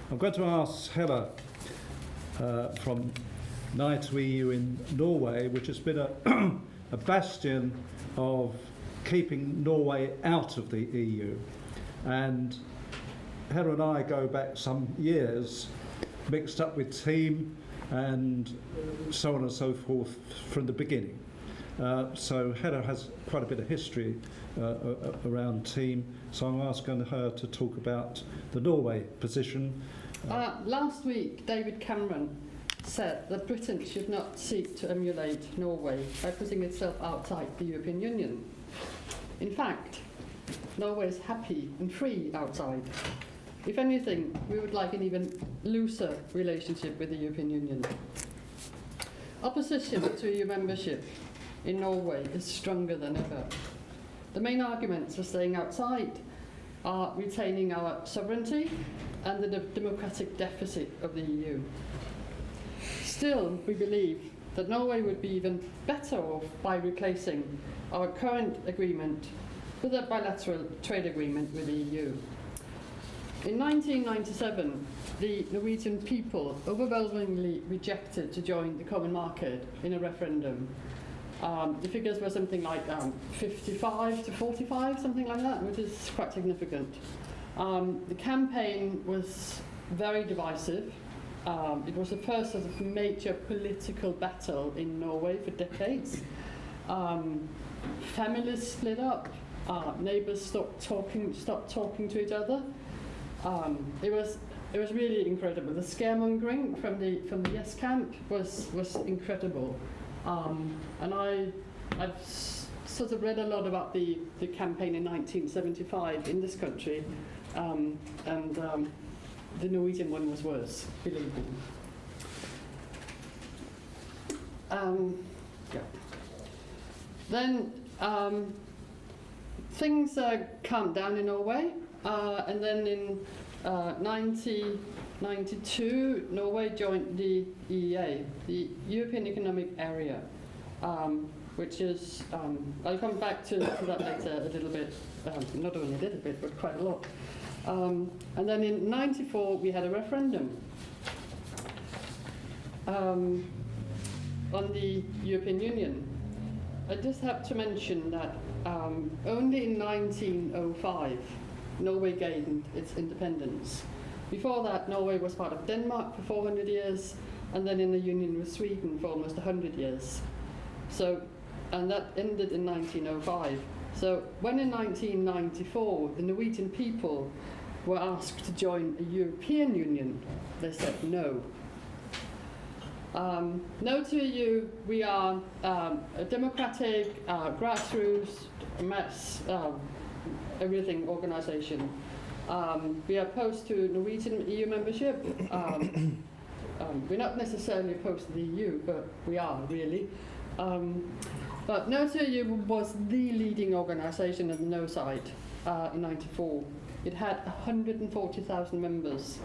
I'm going to ask Helle from NATO EU in Norway, which has been a bastion of keeping Norway out of the EU. And Helle and I go back some years, mixed up with team and so on and so forth from the beginning. So Helle has quite a bit of history around team, so I'm asking her to talk about the Norway position. Last week, David Cameron said that Britain should not seek to emulate Norway by putting itself outside the European Union. In fact, Norway is happy and free outside. If anything, we would like an even looser relationship with the European Union. Opposition to EU membership in Norway is stronger than ever. The main arguments for staying outside are retaining our sovereignty and the democratic deficit of the EU. Still, we believe that Norway would be even better off by replacing our current agreement with a bilateral trade agreement with the EU. In 1997, the Norwegian people overwhelmingly rejected to join the common market in a referendum. The figures were something like 55 to 45, something like that, which is quite significant. The campaign was very divisive. It was the first sort of major political battle in Norway for decades. Families split up. Neighbours stopped talking to each other. It was really incredible. The scaremongering from the Yes camp was incredible. And I've sort of read a lot about the campaign in 1975 in this country, and the Norwegian one was worse, believe me. Yeah. Then things calmed down in Norway, and then in 1992, Norway joined the EEA, the European Economic Area, which is, I'll come back to that later a little bit, not only a little bit, but quite a lot. And then in 94, we had a referendum on the European Union. I just have to mention that only in 1905, Norway gained its independence. Before that, Norway was part of Denmark for 400 years, and then in the union with Sweden for almost 100 years. So, and that ended in 1905. So when in 1994, the Norwegian people were asked to join a European Union, they said no. No to EU, we are a democratic, grassroots, mass, everything organisation. We are opposed to Norwegian EU membership. We're not necessarily opposed to the EU, but we are really. But No to EU was the leading organisation on the No side in '94. It had 140,000 members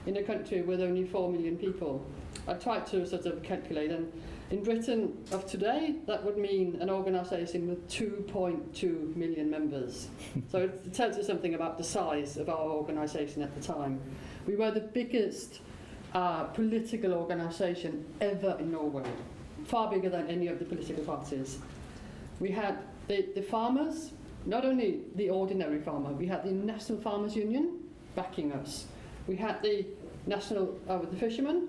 in a country with only 4 million people. I tried to sort of calculate, and in Britain of today, that would mean an organisation with 2.2 million members. So it tells you something about the size of our organisation at the time. We were the biggest political organisation ever in Norway, far bigger than any of the political parties. We had the farmers, not only the ordinary farmer, we had the National Farmers Union backing us. We had the the fishermen,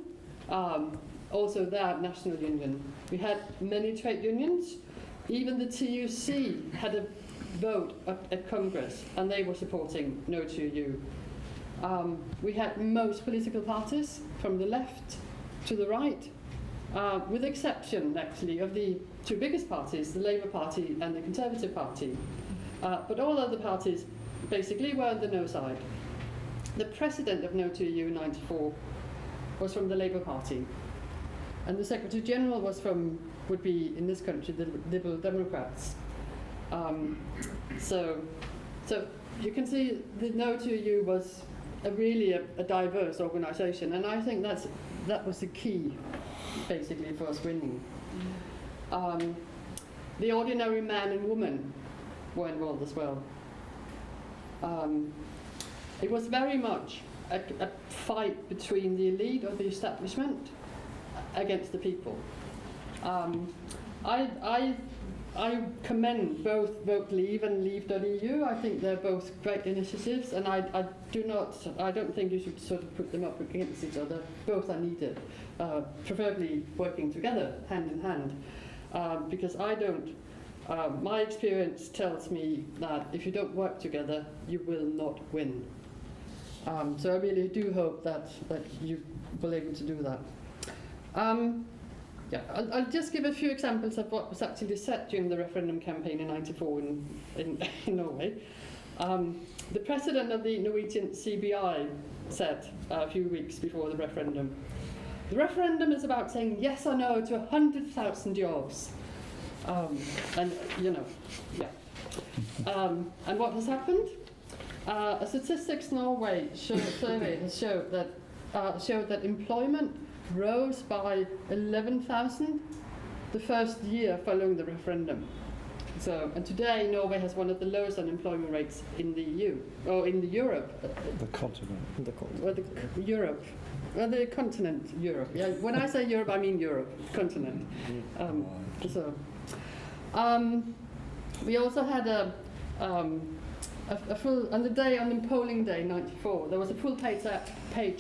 also their national union. We had many trade unions. Even the TUC had a vote at Congress, and they were supporting No to EU. We had most political parties, from the left to the right, with exception, actually, of the two biggest parties, the Labour Party and the Conservative Party. But all other parties basically were on the no side. The president of No to EU in '94 was from the Labour Party, and the Secretary General would be in this country the Liberal Democrats. So you can see the No to EU was really a diverse organisation, and I think that was the key, basically, for us winning. The ordinary man and woman were involved as well. It was very much a fight between the elite or the establishment against the people. I commend both Vote Leave and Leave.eu. I think they're both great initiatives, and I don't think you should sort of put them up against each other. Both are needed, preferably working together, hand in hand, because my experience tells me that if you don't work together, you will not win. So I really do hope that you will be able to do that. Yeah, I'll just give a few examples of what was actually said during the referendum campaign in '94 in Norway. The president of the Norwegian CBI said a few weeks before the referendum, "The referendum is about saying yes or no to 100,000 jobs." And, you know, yeah. And what has happened? A Statistics Norway survey has showed that employment rose by 11,000 the first year following the referendum. So, and today Norway has one of the lowest unemployment rates in the EU, or in the Europe. The continent. The continent, Europe. Yeah, when I say Europe, I mean Europe, continent. We also had a full, on the polling day, '94, there was a full page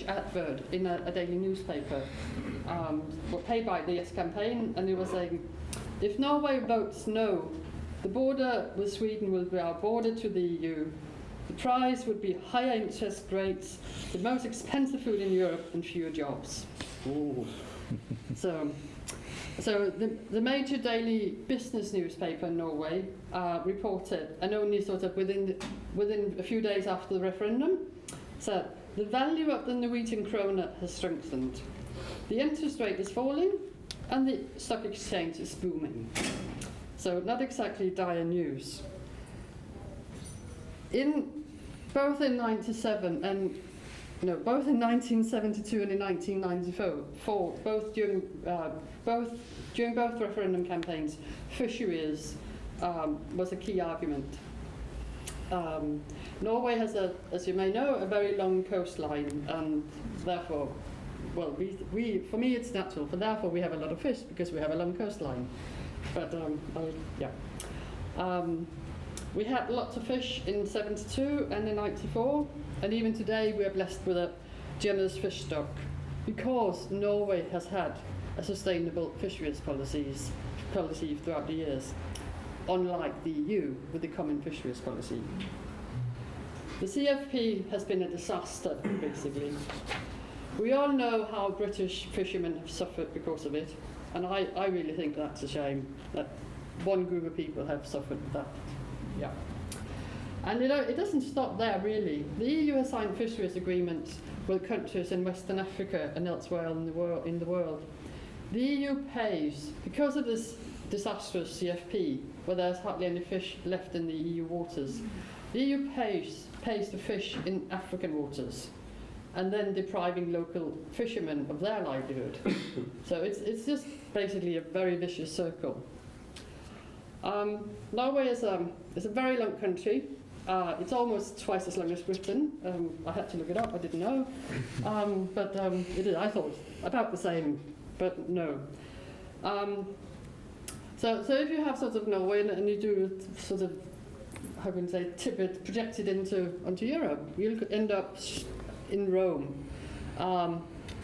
advert in a daily newspaper, paid by the Yes campaign, and it was saying, "If Norway votes no, the border with Sweden will be our border to the EU. The prize would be higher interest rates, the most expensive food in Europe, and fewer jobs." Ooh. So the major daily business newspaper in Norway reported, and only sort of within a few days after the referendum, said the value of the Norwegian krone has strengthened. The interest rate is falling, and the stock exchange is booming. So not exactly dire news. Both in 1972 and in 1994, during both referendum campaigns, fisheries was a key argument. Norway has, as you may know, a very long coastline, and therefore, well, for me it's natural. For therefore, we have a lot of fish because we have a long coastline. But we had lots of fish in '72 and in '94, and even today we are blessed with a generous fish stock because Norway has had a sustainable fisheries policy throughout the years, unlike the EU with the common fisheries policy. The CFP has been a disaster, basically. We all know how British fishermen have suffered because of it, and I really think that's a shame that one group of people have suffered that. Yeah. And it doesn't stop there, really. The EU has signed fisheries agreements with countries in Western Africa and elsewhere in the world. The EU pays, because of this disastrous CFP, where there's hardly any fish left in the EU waters, the EU pays to fish in African waters, and then depriving local fishermen of their livelihood. So it's just basically a very vicious circle. Norway is a very long country. It's almost twice as long as Britain. I had to look it up, I didn't know. But it is, I thought, about the same, but no. So if you have sort of Norway and you do sort of, how can you say, tip it, project it onto Europe, you'll end up in Rome.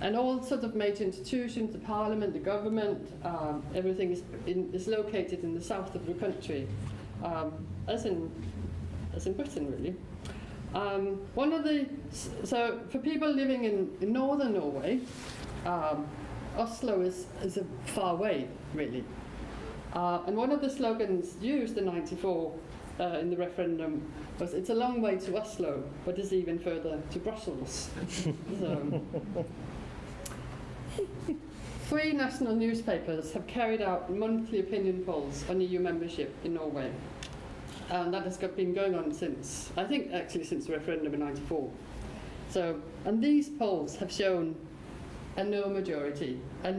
And all sort of major institutions, the parliament, the government, everything is located in the south of the country, as in Britain, really. So for people living in northern Norway, Oslo is a far away, really. And one of the slogans used in '94 in the referendum was, "It's a long way to Oslo, but it's even further to Brussels." So, 3 national newspapers have carried out monthly opinion polls on EU membership in Norway. And that has been going on since the referendum in '94. So, and these polls have shown a no majority, a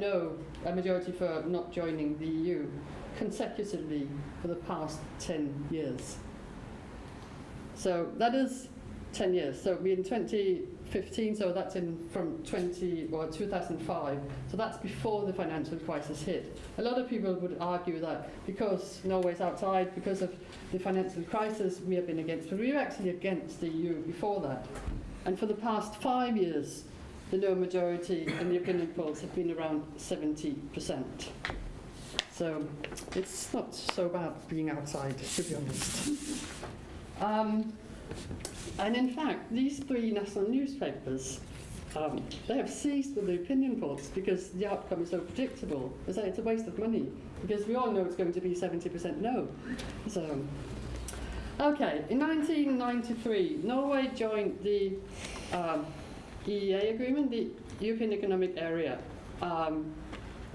majority for not joining the EU consecutively for the past 10 years. So that is 10 years. So in 20 2015, so that's from 2005. So that's before the financial crisis hit. A lot of people would argue that because Norway's outside, because of the financial crisis, we have been against, but we were actually against the EU before that. And for the past 5 years, the no majority in the opinion polls have been around 70%. So it's not so bad being outside, to be honest. And in fact, these 3 national newspapers, they have ceased with the opinion polls because the outcome is so predictable. They say it's a waste of money because we all know it's going to be 70% no. So, okay, in 1993, Norway joined the EEA agreement, the European Economic Area,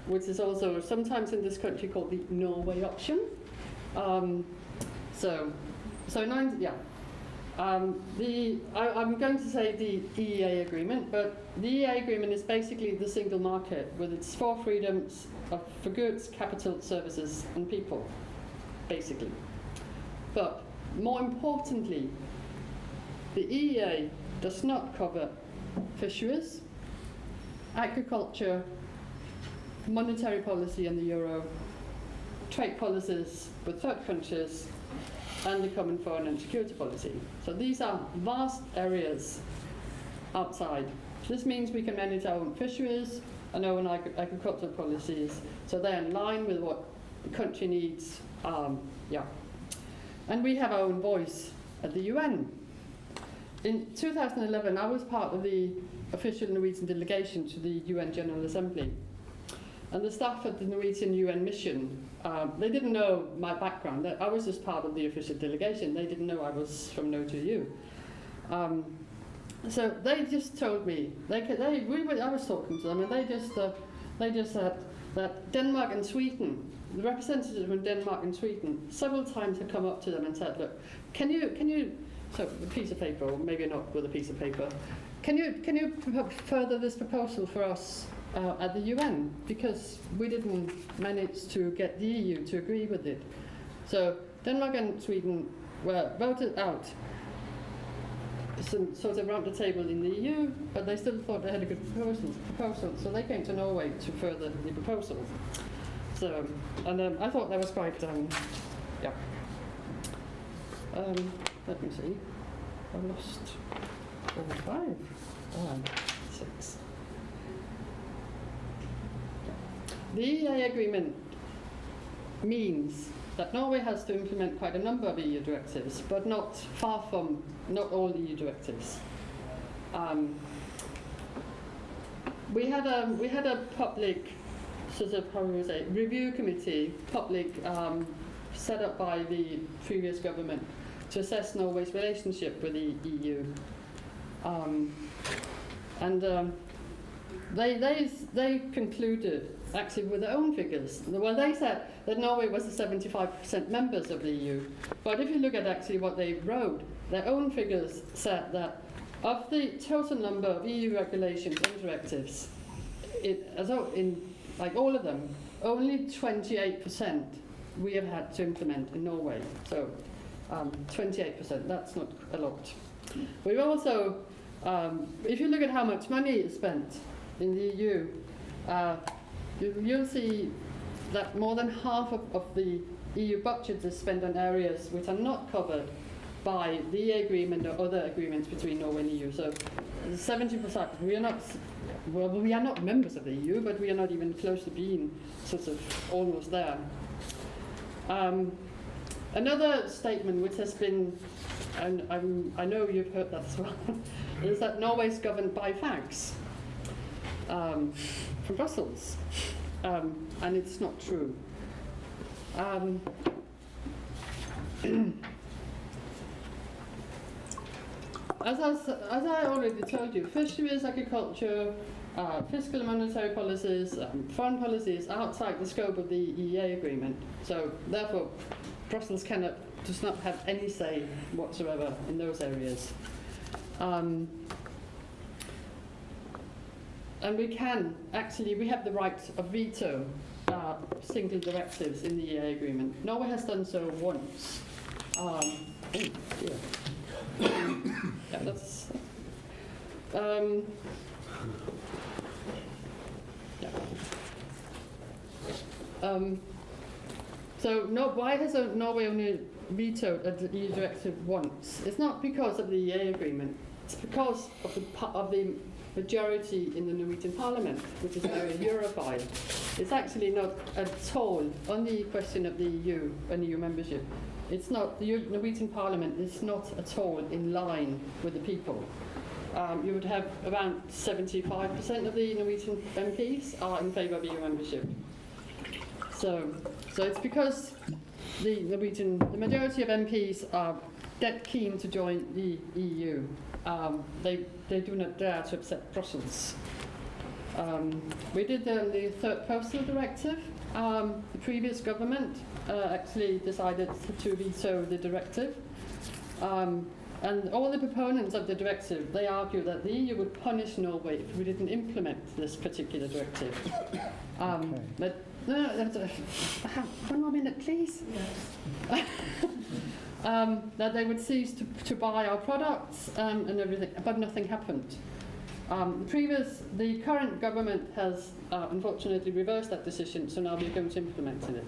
which is also sometimes in this country called the Norway option. I'm going to say the EEA agreement, but the EEA agreement is basically the single market with its 4 freedoms for goods, capital, services, and people, basically. But more importantly, the EEA does not cover fisheries, agriculture, monetary policy and the euro, trade policies with third countries, and the common foreign and security policy. So these are vast areas outside. This means we can manage our own fisheries and our own agricultural policies, so they're in line with what the country needs. And we have our own voice at the UN. In 2011, I was part of the official Norwegian delegation to the UN General Assembly. And the staff at the Norwegian UN mission, they didn't know my background. I was just part of the official delegation. They didn't know I was from No to You. So they just told me, I was talking to them, and they just said that Denmark and Sweden, the representatives from Denmark and Sweden, several times had come up to them and said, look, can you, so a piece of paper, or maybe not with a piece of paper, can you further this proposal for us at the UN, because we didn't manage to get the EU to agree with it. So Denmark and Sweden were voted out sort of around the table in the EU, but they still thought they had a good proposal, so they came to Norway to further the proposal. So, and I thought that was quite, let me see, I lost 5, 6. The EEA agreement means that Norway has to implement quite a number of EU directives, but not all EU directives. We had a public sort of, how do we say, review committee, set up by the previous government to assess Norway's relationship with the EU. They concluded, actually with their own figures. Well, they said that Norway was the 75% members of the EU, but if you look at actually what they wrote, their own figures said that of the total number of EU regulations and directives, like all of them, only 28% we have had to implement in Norway. So 28%, that's not a lot. We've also, if you look at how much money is spent in the EU, you'll see that more than half of the EU budget is spent on areas which are not covered by the EEA agreement or other agreements between Norway and EU. So 70%, we are not members of the EU, but we are not even close to being sort of almost there. Another statement which has been, and I know you've heard that as well, is that Norway is governed by facts from Brussels, and it's not true. As I already told you, fisheries, agriculture, fiscal and monetary policies, foreign policies outside the scope of the EEA agreement. So therefore, Brussels does not have any say whatsoever in those areas. And we have the right of veto single directives in the EEA agreement. Norway has done so once. Yeah. So why has Norway only vetoed a EU directive once? It's not because of the EA agreement. It's because of the majority in the Norwegian Parliament, which is very Europhile. It's actually not at all on the question of the EU and EU membership. It's not, the Norwegian Parliament is not at all in line with the people. You would have around 75% of the Norwegian MPs are in favour of EU membership. So it's because the majority of MPs are dead keen to join the EU. They do not dare to upset Brussels. We did the third postal directive. The previous government actually decided to veto the directive. And all the proponents of the directive, they argue that the EU would punish Norway if we didn't implement this particular directive. Okay. But no, one more minute, please. Yes. That they would cease to buy our products and everything, but nothing happened. The current government has unfortunately reversed that decision, so now we're going to implement it.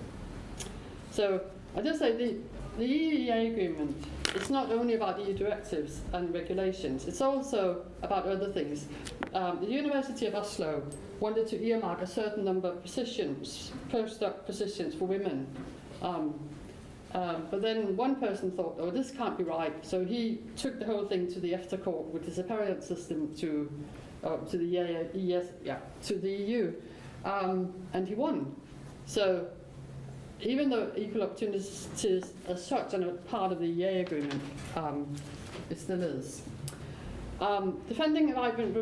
So I just say the EEA agreement, it's not only about EU directives and regulations, it's also about other things. The University of Oslo wanted to earmark a certain number of positions, postdoc positions for women. But then one person thought, oh, this can't be right, so he took the whole thing to the EFTA court, which is a parallel system to the EU, and he won. So even though equal opportunities as such are not part of the EA agreement, it still is. Defending a vibrant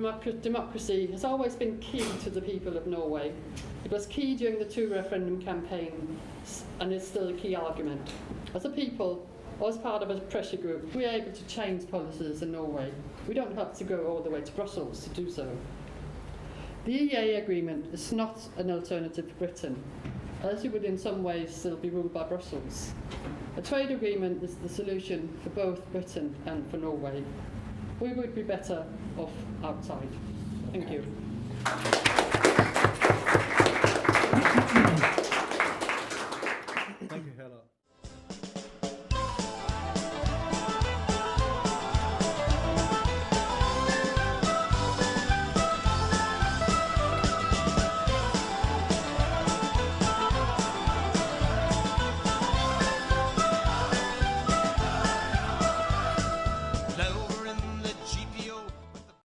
democracy has always been key to the people of Norway. It was key during the 2 referendum campaigns, and it's still a key argument. As a people, or as part of a pressure group, we are able to change policies in Norway. We don't have to go all the way to Brussels to do so. The EEA agreement is not an alternative to Britain, as it would in some ways still be ruled by Brussels. A trade agreement is the solution for both Britain and for Norway. We would be better off outside. Thank you.